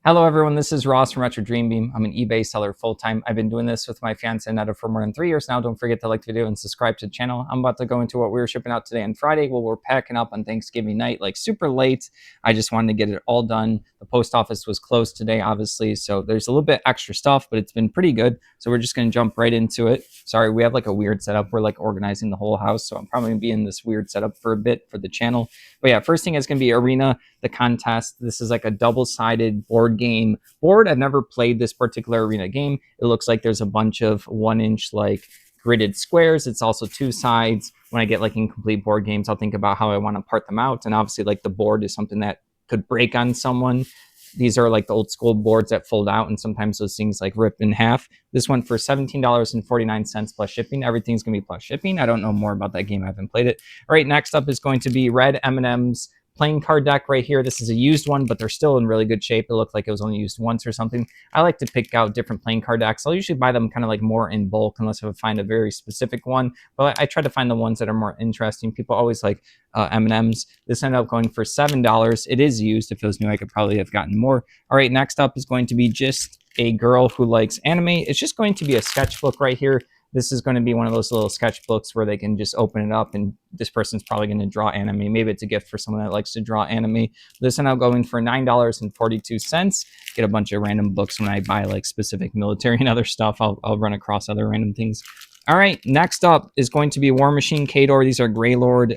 Hello everyone, this is Ross from Retro Dream Beam. I'm an eBay seller full-time. I've been doing this with my fiance Netta for more than 3 years now. Don't forget to like the video and subscribe to the channel. I'm about to go into what we were shipping out today on Friday. Well, we're packing up on Thanksgiving night, like super late. I just wanted to get it all done. The post office was closed today, obviously, so there's a little bit extra stuff, but it's been pretty good. So we're just gonna jump right into it. Sorry, we have like a weird setup. We're like organizing the whole house, so I'm probably gonna be in this weird setup for a bit for the channel. But yeah, first thing is gonna be Arena, the contest. This is like a double-sided board game board. I've never played this particular Arena game. It looks like there's a bunch of 1-inch like gridded squares. It's also two sides. When I get like incomplete board games, I'll think about how I want to part them out. And obviously like the board is something that could break on someone. These are like the old school boards that fold out, and sometimes those things like rip in half. This one for $17.49 plus shipping. Everything's gonna be plus shipping. I don't know more about that game. I haven't played it. All right, next up is going to be Red M&M's playing card deck right here. This is a used one, but they're still in really good shape. It looked like it was only used once or something. I like to pick out different playing card decks. I'll usually buy them kind of like more in bulk unless I find a very specific one, but I try to find the ones that are more interesting. People always like M&Ms. This ended up going for $7. It is used. If it was new, I could probably have gotten more. All right, next up is going to be just a girl who likes anime. It's just going to be a sketchbook right here. This is going to be one of those little sketchbooks where they can just open it up and this person's probably going to draw anime. Maybe it's a gift for someone that likes to draw anime. This ended up going for $9.42. Get a bunch of random books when I buy like specific military and other stuff. I'll run across other random things. All right, next up is going to be War Machine Kador. These are Greylord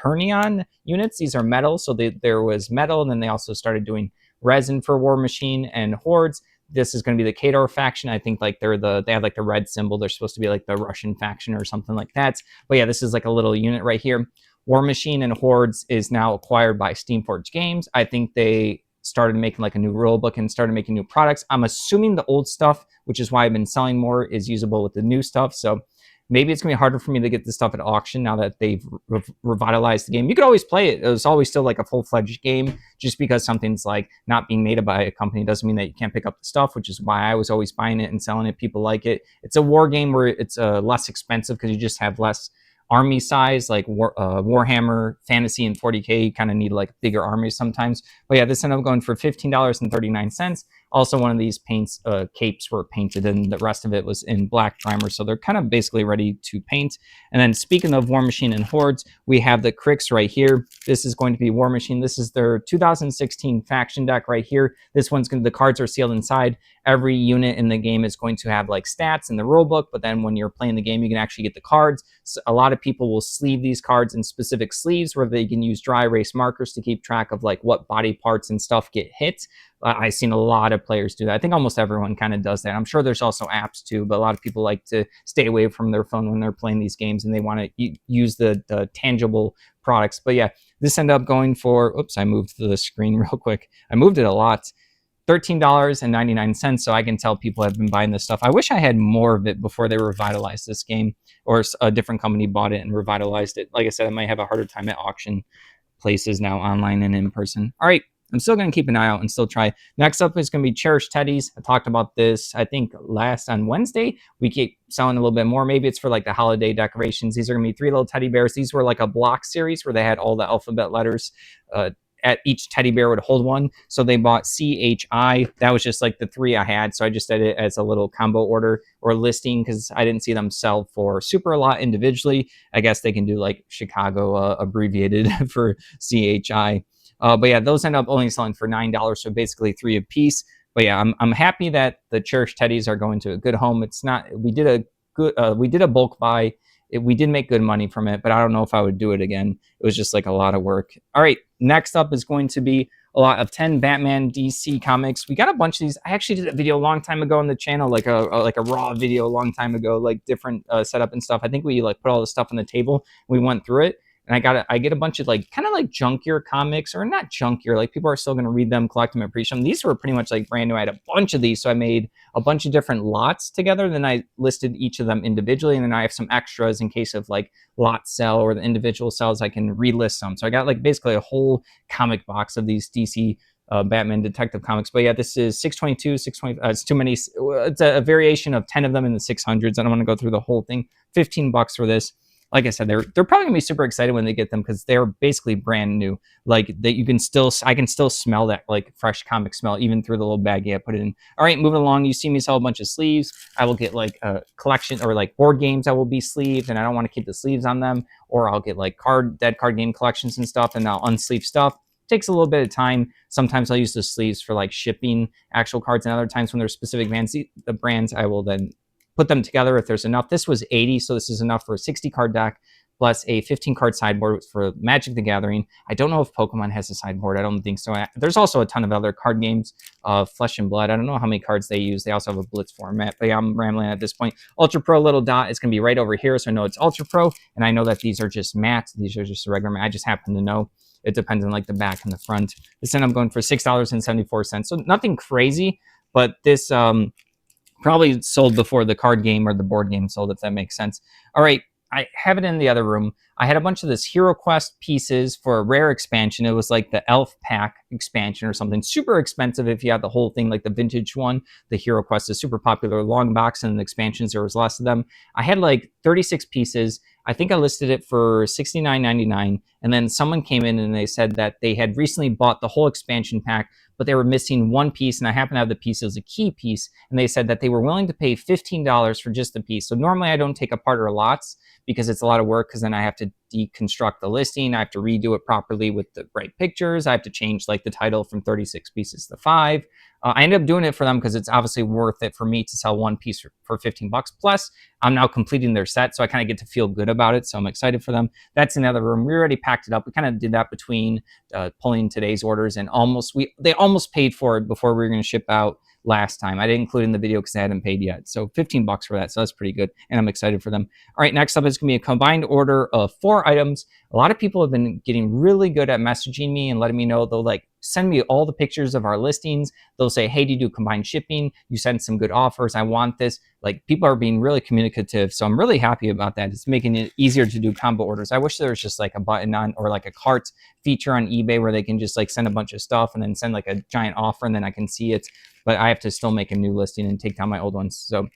Turnion units. These are metal, so there was metal, and then they also started doing resin for War Machine and Hordes. This is going to be the Kador faction. I think like they have like the red symbol. They're supposed to be like the Russian faction or something like that. But yeah, this is like a little unit right here. War Machine and Hordes is now acquired by Steamforged Games. I think they started making like a new rule book and started making new products. I'm assuming the old stuff, which is why I've been selling more, is usable with the new stuff. So maybe it's gonna be harder for me to get this stuff at auction now that they've revitalized the game. You could always play it. It was always still like a full-fledged game. Just because something's like not being made by a company doesn't mean that you can't pick up the stuff, which is why I was always buying it and selling it. People like it. It's a war game where it's less expensive because you just have less army size, like Warhammer, Fantasy, and 40K. You kind of need like bigger armies sometimes. But yeah, this ended up going for $15.39. Also, one of these paints capes were painted, and the rest of it was in black primer, so they're kind of basically ready to paint. And then speaking of War Machine and Hordes, we have the Cricks right here. This is going to be War Machine. This is their 2016 faction deck right here. This one's going to, the cards are sealed inside. Every unit in the game is going to have like stats in the rule book, but then when you're playing the game, you can actually get the cards. So a lot of people will sleeve these cards in specific sleeves where they can use dry erase markers to keep track of like what body parts and stuff get hit. I've seen a lot of players do that. I think almost everyone kind of does that. I'm sure there's also apps too, but a lot of people like to stay away from their phone when they're playing these games and they want to use the tangible products. But yeah, this ended up going for, oops, I moved the screen real quick. I moved it a lot. $13.99, so I can tell people have been buying this stuff. I wish I had more of it before they revitalized this game, or a different company bought it and revitalized it. Like I said, I might have a harder time at auction places now, online and in person. All right, I'm still going to keep an eye out and still try. Next up is going to be Cherished Teddies. I talked about this, I think, last on Wednesday. We keep selling a little bit more. Maybe it's for like the holiday decorations. These are going to be 3 little teddy bears. These were like a block series where they had all the alphabet letters. At each teddy bear would hold one. So they bought CHI. That was just like the 3 I had. So I just did it as a little combo order or listing because I didn't see them sell for super a lot individually. I guess they can do like Chicago abbreviated for CHI. But yeah, those end up only selling for $9, so basically 3 a piece. But yeah, I'm happy that the Cherished Teddies are going to a good home. It's not, we did a bulk buy. We did make good money from it, but I don't know if I would do it again. It was just like a lot of work. All right, next up is going to be a lot of 10 Batman DC comics. We got a bunch of these. I actually did a video a long time ago on the channel, like a raw video a long time ago, like different setup and stuff. I think we like put all the stuff on the table. We went through it. And I get a bunch of like kind of like junkier comics, or not junkier, like people are still going to read them, collect them, appreciate them. These were pretty much like brand new. I had a bunch of these, so I made a bunch of different lots together. Then I listed each of them individually, and then I have some extras in case of like lot sell or the individual sells. I can relist them. So I got like basically a whole comic box of these DC Batman Detective Comics. But yeah, this is 622, 620. It's too many. It's a variation of 10 of them in the 600s. I don't want to go through the whole thing. $15 for this. like I said, they're probably gonna be super excited when they get them because they're basically brand new. Like that, I can still smell that like fresh comic smell even through the little baggie I put it in. All right, moving along. You see me sell a bunch of sleeves. I will get like a collection or like board games that will be sleeved, and I don't want to keep the sleeves on them. Or I'll get like dead card game collections and stuff, and I'll unsleeve stuff. Takes a little bit of time. Sometimes I'll use the sleeves for like shipping actual cards, and other times when there's specific brands, I will then put them together if there's enough. This was 80, so this is enough for a 60 card deck plus a 15 card sideboard for Magic the Gathering. I don't know if Pokemon has a sideboard. I don't think so. There's also a ton of other card games, Flesh and Blood. I don't know how many cards they use. They also have a Blitz format, but yeah, I'm rambling at this point. Ultra Pro little dot is going to be right over here, so I know it's Ultra Pro, and I know that these are just matte. These are just regular matte. I just happen to know. It depends on like the back and the front. This end I'm going for $6.74. So nothing crazy, but this probably sold before the card game or the board game sold, if that makes sense. All right, I have it in the other room. I had a bunch of this Hero Quest pieces for a rare expansion. It was like the Elf Pack expansion or something. Super expensive if you have the whole thing, like the vintage one. The Hero Quest is super popular. Long box and the expansions, there was less of them. I had like 36 pieces. I think I listed it for $69.99. And then someone came in and they said that they had recently bought the whole expansion pack, but they were missing one piece. And I happen to have the piece as a key piece. And they said that they were willing to pay $15 for just the piece. So normally I don't take apart or lots because it's a lot of work, because then I have to deconstruct the listing. I have to redo it properly with the right pictures. I have to change like the title from 36 pieces to 5. I ended up doing it for them because it's obviously worth it for me to sell one piece for 15 bucks. Plus, I'm now completing their set, so I kind of get to feel good about it. So I'm excited for them. That's in the other room. We already packed it up. We kind of did that between pulling today's orders, and they almost paid for it before we were going to ship out last time. I didn't include in the video because I hadn't paid yet. So 15 bucks for that. So that's pretty good. And I'm excited for them. All right, next up is going to be a combined order of 4 items. A lot of people have been getting really good at messaging me and letting me know. They'll like send me all the pictures of our listings. They'll say, hey, do you do combined shipping? You send some good offers. I want this. Like, people are being really communicative. So I'm really happy about that. It's making it easier to do combo orders. I wish there was just like a button on, or like a cart feature on eBay where they can just like send a bunch of stuff and then send like a giant offer and then I can see it. But I have to still make a new listing and take down my old ones. So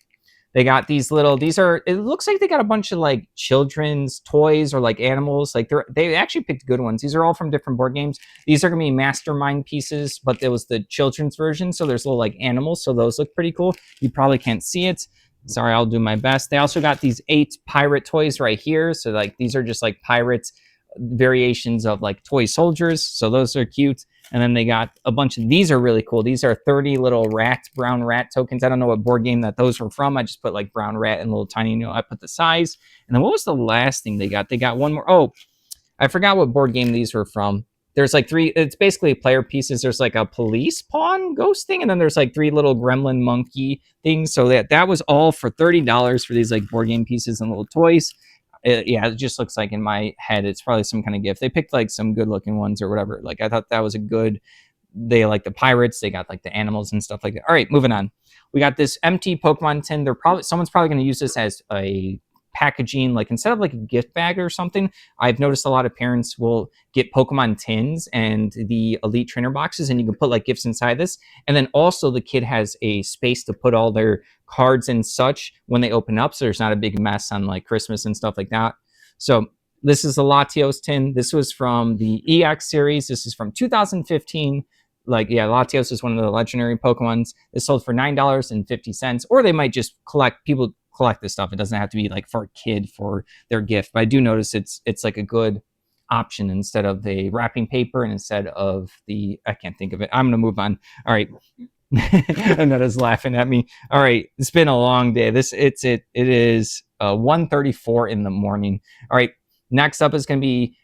they got these it looks like they got a bunch of like children's toys or like animals. Like they actually picked good ones. These are all from different board games. These are gonna be Mastermind pieces, but there was the children's version. So there's little like animals. So those look pretty cool. You probably can't see it. Sorry, I'll do my best. They also got these 8 pirate toys right here. So like these are just like pirates variations of like toy soldiers. So those are cute. And then they got a bunch of, these are really cool. These are 30 little brown rat tokens. I don't know what board game that those were from. I just put like brown rat and little tiny, I put the size. And then what was the last thing they got? They got one more. Oh, I forgot what board game these were from. There's like 3, it's basically player pieces. There's like a police pawn ghost thing. And then there's like 3 little gremlin monkey things. So that was all for $30 for these like board game pieces and little toys. Yeah, it just looks like in my head it's probably some kind of gift. They picked like some good looking ones or whatever. Like I thought that was a good, they like the pirates, they got like the animals and stuff like that. All right, moving on. We got this empty Pokemon tin. Someone's probably going to use this as a packaging, like instead of like a gift bag or something. I've noticed a lot of parents will get Pokemon tins and the Elite Trainer boxes, and you can put like gifts inside this. And then also the kid has a space to put all their cards and such when they open up, so there's not a big mess on like Christmas and stuff like that. So this is the Latios tin. This was from the EX series. This is from 2015. Like, yeah, Latios is one of the legendary Pokemons. It's sold for $9.50, or they might just people collect this stuff. It doesn't have to be like for a kid for their gift. But I do notice it's like a good option instead of the wrapping paper and instead of I can't think of it. I'm gonna move on. All right. Another's laughing at me. All right, it's been a long day. It is 1:34 in the morning. All right, next up is going to be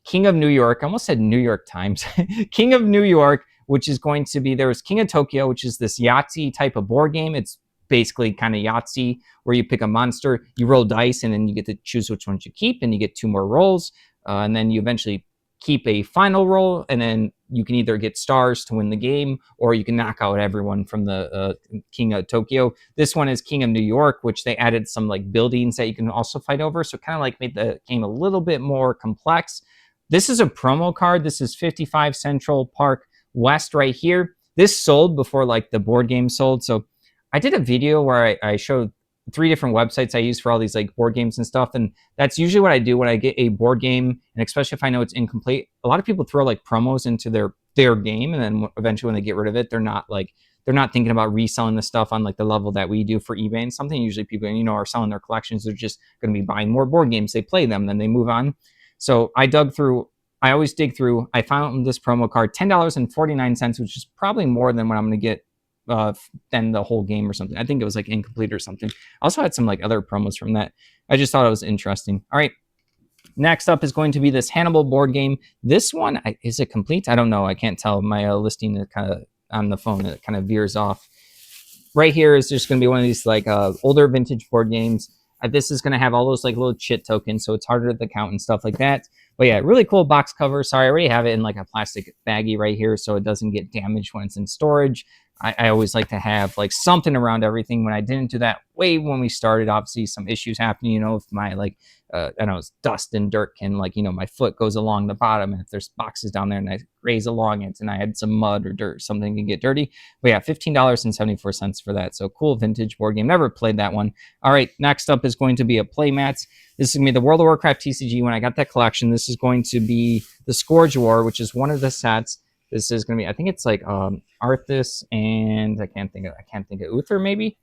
King of New York. I almost said New York Times. King of New York, which is going to be, there was King of Tokyo, which is this Yahtzee type of board game. It's basically kind of Yahtzee, where you pick a monster, you roll dice, and then you get to choose which ones you keep, and you get 2 more rolls, and then you eventually keep a final roll, and then you can either get stars to win the game, or you can knock out everyone from the King of Tokyo. This one is King of New York, which they added some like buildings that you can also fight over, so kind of like made the game a little bit more complex. This is a promo card. This is 55 Central Park West right here. This sold before like the board game sold. So I did a video where I showed three different websites I use for all these like board games and stuff. And that's usually what I do when I get a board game, and especially if I know it's incomplete. A lot of people throw like promos into their game, and then eventually when they get rid of it, they're not thinking about reselling the stuff on like the level that we do for eBay and something. Usually people, are selling their collections. They're just going to be buying more board games. They play them, then they move on. So I always dig through. I found this promo card, $10.49, which is probably more than what I'm going to get than the whole game or something. I think it was like incomplete or something. I also had some like other promos from that. I just thought it was interesting. All right. Next up is going to be this Hannibal board game. This one, is it complete? I don't know. I can't tell. My listing is kind of on the phone. It kind of veers off. Right here is just going to be one of these like older vintage board games. This is going to have all those like little chit tokens, so it's harder to count and stuff like that. But yeah, really cool box cover. Sorry, I already have it in like a plastic baggie right here, so it doesn't get damaged when it's in storage. I always like to have like something around everything. When I didn't do that way when we started, obviously some issues happening, with my like, I know it's dust and dirt can like, my foot goes along the bottom, and if there's boxes down there and I graze along it and I had some mud or dirt, something can get dirty. But yeah, $15.74 for that. So cool vintage board game. Never played that one. All right, next up is going to be a playmat. This is going to be the World of Warcraft TCG. When I got that collection, this is going to be the Scourge War, which is one of the sets. This is going to be, I think it's like Arthas and I can't think of Uther, maybe.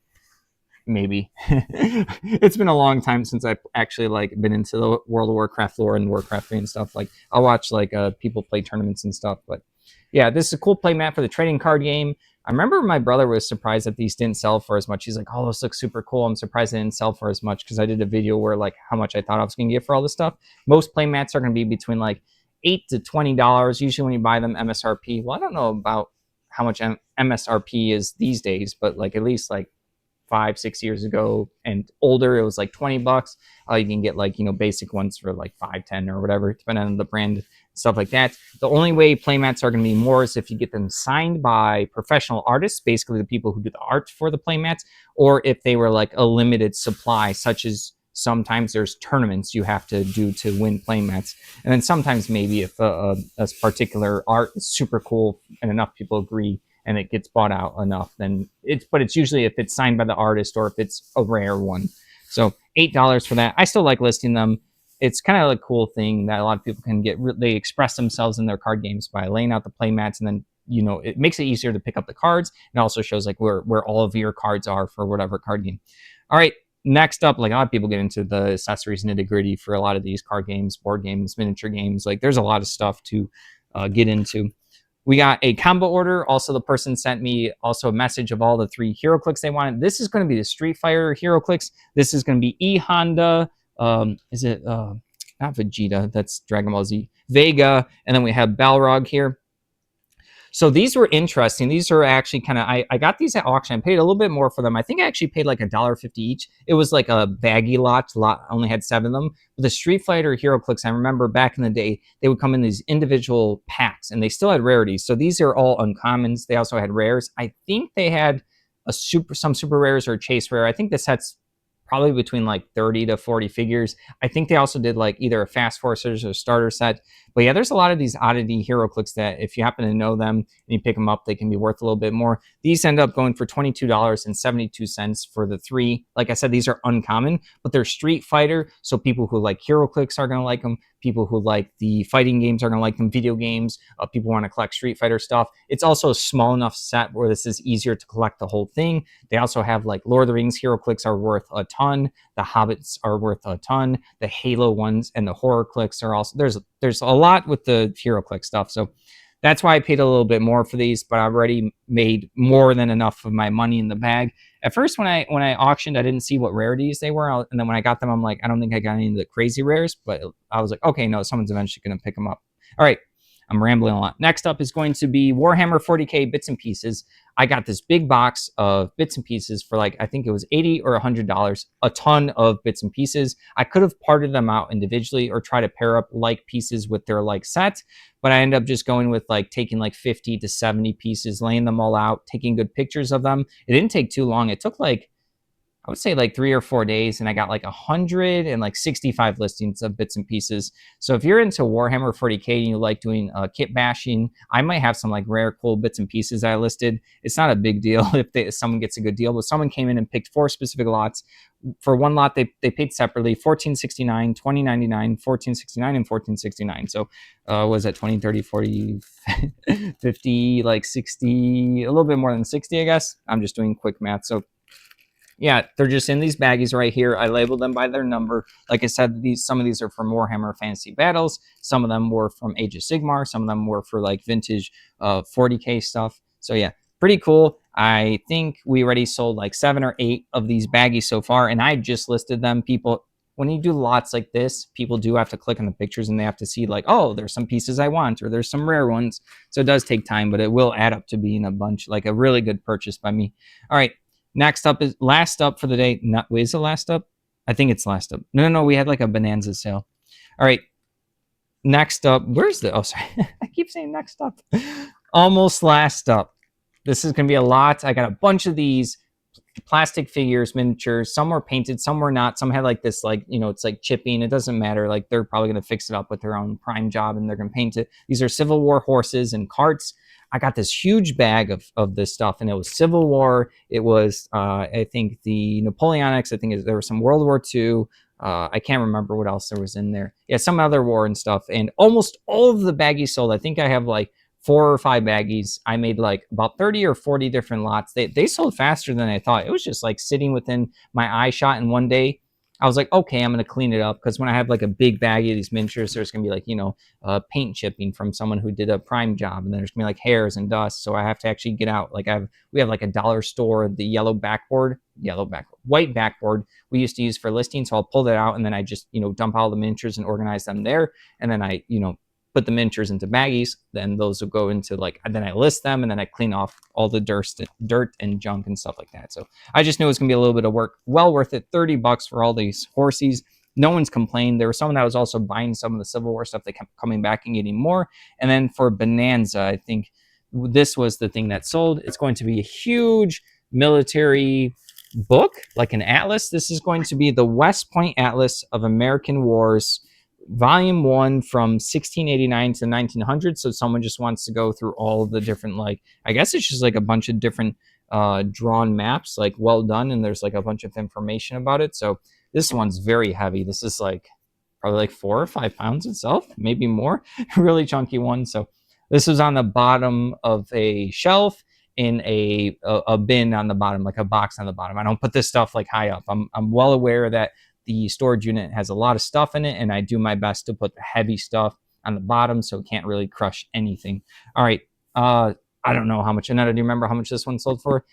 It's been a long time since I've actually like been into the World of Warcraft lore and Warcraft and stuff. Like I'll watch like people play tournaments and stuff. But yeah, this is a cool play mat for the trading card game. I remember my brother was surprised that these didn't sell for as much. He's like, "Oh, this looks super cool." I'm surprised they didn't sell for as much because I did a video where like how much I thought I was going to get for all this stuff. Most play mats are going to be between like $8 to $20. Usually when you buy them MSRP. Well, I don't know about how much MSRP is these days, but like at least like 5-6 years ago and older, it was like $20. You can get like basic ones for like 5-10 or whatever, depending on the brand, stuff like that. The only way playmats are going to be more is if you get them signed by professional artists, basically the people who do the art for the playmats, or if they were like a limited supply, such as sometimes there's tournaments you have to do to win playmats, and then sometimes maybe if a particular art is super cool and enough people agree and it gets bought out enough, then it's usually if it's signed by the artist or if it's a rare one. So $8 for that. I still like listing them. It's kind of a cool thing that a lot of people can get. They express themselves in their card games by laying out the play mats, and then it makes it easier to pick up the cards. It also shows like where all of your cards are for whatever card game. All right. Next up, like a lot of people get into the accessories nitty gritty for a lot of these card games, board games, miniature games. Like there's a lot of stuff to get into. We got a combo order. Also, the person sent me also a message of all the 3 HeroClix they wanted. This is going to be the Street Fighter HeroClix. This is going to be E Honda. Is it not Vegeta? That's Dragon Ball Z. Vega, and then we have Balrog here. So these were interesting. These are actually kind of, I got these at auction. I paid a little bit more for them. I think I actually paid like $1.50 each. It was like a baggy lot. Only had 7 of them. But the Street Fighter HeroClix, I remember back in the day, they would come in these individual packs, and they still had rarities. So these are all uncommons. They also had rares. I think they had some super rares or a chase rare. I think the set's probably between like 30 to 40 figures. I think they also did like either a Fast Forces or starter set. But yeah, there's a lot of these oddity HeroClix that if you happen to know them and you pick them up, they can be worth a little bit more. These end up going for $22.72 for the 3. Like I said, these are uncommon, but they're Street Fighter. So people who like HeroClix are going to like them. People who like the fighting games are going to like them. Video games, people want to collect Street Fighter stuff. It's also a small enough set where this is easier to collect the whole thing. They also have like Lord of the Rings HeroClix are worth a ton. The Hobbits are worth a ton. The Halo ones and the HorrorClix are also, there's a lot with the HeroClix stuff. So that's why I paid a little bit more for these, but I already made more than enough of my money in the bag. At first, when I auctioned, I didn't see what rarities they were, and then when I got them, I'm like, I don't think I got any of the crazy rares, but I was like, okay, no, someone's eventually going to pick them up. All right, I'm rambling a lot. Next up is going to be Warhammer 40K bits and pieces. I got this big box of bits and pieces for like, I think it was $80 or $100, a ton of bits and pieces. I could have parted them out individually or try to pair up like pieces with their like set, but I ended up just going with like taking like 50 to 70 pieces, laying them all out, taking good pictures of them. It didn't take too long. It took like, I would say like 3 or 4 days, and I got like 165 listings of bits and pieces. So if you're into Warhammer 40k and you like doing kit bashing, I might have some like rare cool bits and pieces I listed. It's not a big deal if someone gets a good deal, but someone came in and picked 4 specific lots. For one lot, they paid separately: 1469, 2099, 1469, and 1469. So was that 20, 30, 40, 50, like 60, a little bit more than 60, I guess. I'm just doing quick math. So yeah, they're just in these baggies right here. I labeled them by their number. Like I said, some of these are from Warhammer Fantasy Battles. Some of them were from Age of Sigmar. Some of them were for like vintage 40k stuff. So yeah, pretty cool. I think we already sold like 7 or 8 of these baggies so far, and I just listed them. People, when you do lots like this, people do have to click on the pictures and they have to see like, oh, there's some pieces I want, or there's some rare ones. So it does take time, but it will add up to being a bunch, like a really good purchase by me. All right. Next up is last up for the day. Wait, is it last up? I think it's last up. No. We had like a bonanza sale. All right. Next up, where's the? Oh, sorry. I keep saying next up. Almost last up. This is going to be a lot. I got a bunch of these plastic figures, miniatures. Some were painted, some were not. Some had like this, like, you know, it's like chipping. It doesn't matter. Like, they're probably going to fix it up with their own prime job and they're going to paint it. These are Civil War horses and carts. I got this huge bag of this stuff, and it was Civil War. It was, I think, the Napoleonics. I think there was some World War II. I can't remember what else there was in there. Yeah, some other war and stuff. And almost all of the baggies sold. I think I have like 4 or 5 baggies. I made like about 30 or 40 different lots. They sold faster than I thought. It was just like sitting within my eye shot in one day. I was like, okay, I'm going to clean it up, because when I have like a big baggie of these miniatures, there's going to be like, you know, paint chipping from someone who did a prime job, and then there's going to be like hairs and dust. So I have to actually get out. Like we have like a dollar store, the white backboard we used to use for listing. So I'll pull that out, and then I just, you know, dump all the miniatures and organize them there. And then I, you know, put the miniatures into baggies. Then those will go into like, and then I list them, and then I clean off all the dirt and junk and stuff like that. So I just knew it was gonna be a little bit of work. Well worth it. $30 for all these horsies. No one's complained. There was someone that was also buying some of the Civil War stuff. They kept coming back and getting more. And then for Bonanza, I think this was the thing that sold. It's going to be a huge military book, like an atlas. This is going to be the West Point Atlas of American Wars, Volume 1 from 1689 to 1900. So someone just wants to go through all the different, like, I guess it's just like a bunch of different drawn maps, like well done, and there's like a bunch of information about it. So this one's very heavy. This is like probably like 4 or 5 pounds itself, maybe more. Really chunky one. So this was on the bottom of a shelf in a bin on the bottom, like a box on the bottom. I don't put this stuff like high up. I'm well aware that the storage unit has a lot of stuff in it, and I do my best to put the heavy stuff on the bottom so it can't really crush anything. All right. I don't know how much. Anetta, do you remember how much this one sold for?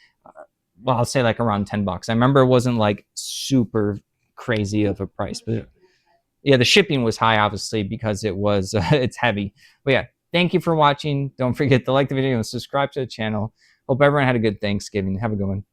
Well, I'll say like around $10. I remember it wasn't like super crazy of a price, but yeah, the shipping was high, obviously, because it was it's heavy. But yeah, thank you for watching. Don't forget to like the video and subscribe to the channel. Hope everyone had a good Thanksgiving. Have a good one.